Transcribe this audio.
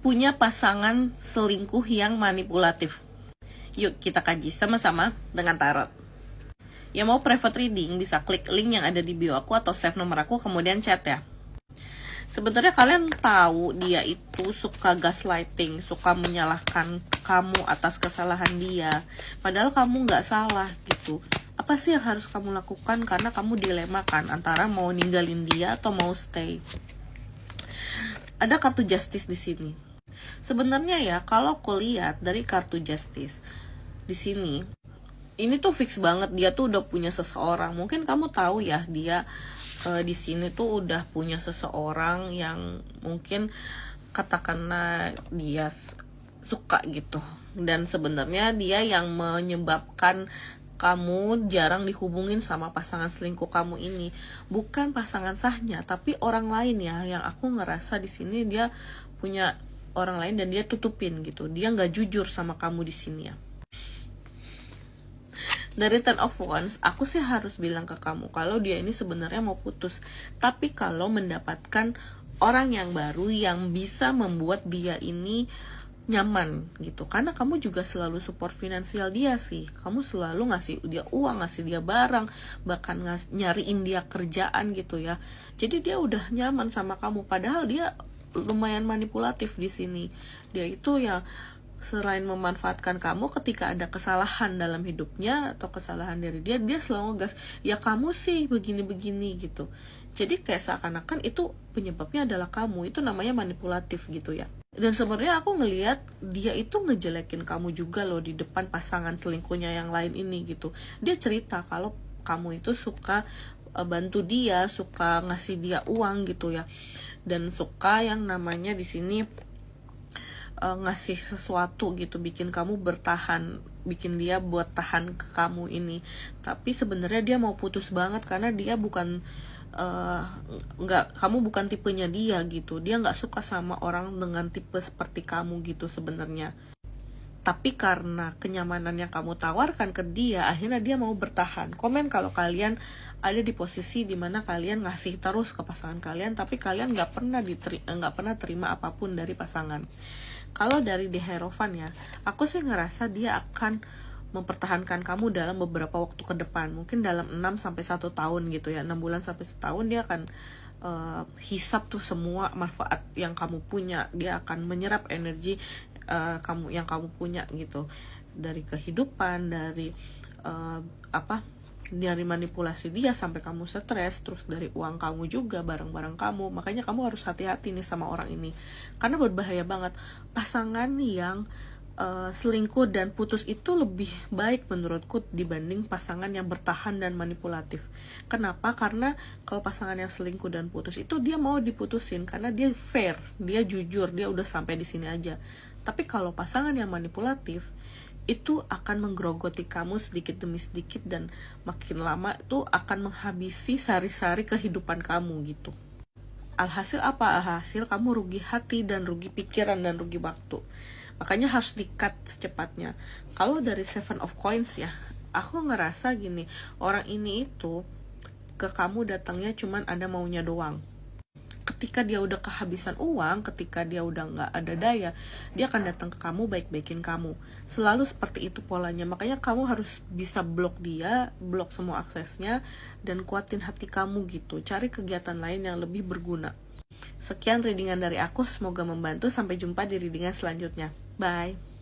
punya pasangan selingkuh yang manipulatif? Yuk kita kaji sama-sama dengan tarot. Yang mau private reading bisa klik link yang ada di bio aku atau save nomor aku kemudian chat ya. Sebenarnya kalian tahu dia itu suka gaslighting, suka menyalahkan kamu atas kesalahan dia, padahal kamu nggak salah gitu. Apa sih yang harus kamu lakukan karena kamu dilemakan antara mau ninggalin dia atau mau stay? Ada kartu justice di sini. Sebenarnya ya, kalau aku lihat dari kartu justice di sini, ini tuh fix banget dia tuh udah punya seseorang. Mungkin kamu tahu ya, dia di sini tuh udah punya seseorang yang mungkin katakanlah dia suka gitu. Dan sebenarnya dia yang menyebabkan kamu jarang dihubungin sama pasangan selingkuh kamu ini. Bukan pasangan sahnya, tapi orang lain ya, yang aku ngerasa di sini dia punya orang lain dan dia tutupin gitu. Dia nggak jujur sama kamu di sini ya. Dari Ten of Wands, aku sih harus bilang ke kamu kalau dia ini sebenarnya mau putus, tapi kalau mendapatkan orang yang baru yang bisa membuat dia ini nyaman gitu, karena kamu juga selalu support finansial dia sih, kamu selalu ngasih dia uang, ngasih dia barang, bahkan nyariin dia kerjaan gitu ya. Jadi dia udah nyaman sama kamu, padahal dia lumayan manipulatif di sini. Dia itu ya selain memanfaatkan kamu ketika ada kesalahan dalam hidupnya atau kesalahan dari dia selalu ngegas, ya kamu sih begini-begini gitu. Jadi kayak seakan-akan itu penyebabnya adalah kamu. Itu namanya manipulatif gitu ya. Dan sebenarnya aku ngelihat dia itu ngejelekin kamu juga loh di depan pasangan selingkuhnya yang lain ini gitu. Dia cerita kalau kamu itu suka bantu dia, suka ngasih dia uang gitu ya, dan suka yang namanya di sini ngasih sesuatu gitu, bikin kamu bertahan, bikin dia buat tahan ke kamu ini. Tapi sebenarnya dia mau putus banget karena dia bukan kamu bukan tipenya dia gitu. Dia nggak suka sama orang dengan tipe seperti kamu gitu sebenarnya. Tapi karena kenyamanan yang kamu tawarkan ke dia, akhirnya dia mau bertahan. Komen kalau kalian ada di posisi dimana kalian ngasih terus ke pasangan kalian, tapi kalian nggak pernah terima apapun dari pasangan. Kalau dari The Hierophant ya, aku sih ngerasa dia akan mempertahankan kamu dalam beberapa waktu ke depan. Mungkin dalam 6-1 tahun gitu ya, 6 bulan sampai setahun dia akan hisap tuh semua manfaat yang kamu punya. Dia akan menyerap energi yang kamu punya gitu, dari kehidupan, dari dari manipulasi dia sampai kamu stres, terus dari uang kamu juga, barang-barang kamu. Makanya kamu harus hati-hati nih sama orang ini, karena berbahaya banget. Pasangan yang selingkuh dan putus itu lebih baik menurutku dibanding pasangan yang bertahan dan manipulatif. Kenapa? Karena kalau pasangan yang selingkuh dan putus itu dia mau diputusin karena dia fair, dia jujur, dia udah sampai di sini aja. Tapi kalau pasangan yang manipulatif itu akan menggerogoti kamu sedikit demi sedikit, dan makin lama itu akan menghabisi sari-sari kehidupan kamu gitu. Alhasil apa? Alhasil kamu rugi hati dan rugi pikiran dan rugi waktu. Makanya harus di-cut secepatnya. Kalau dari Seven of Coins ya, aku ngerasa gini, orang ini itu ke kamu datangnya cuman ada maunya doang. Ketika dia udah kehabisan uang, ketika dia udah nggak ada daya, dia akan datang ke kamu baik-baikin kamu. Selalu seperti itu polanya. Makanya kamu harus bisa blok dia, blok semua aksesnya, dan kuatin hati kamu gitu. Cari kegiatan lain yang lebih berguna. Sekian readingan dari aku, semoga membantu. Sampai jumpa di readingan selanjutnya. Bye.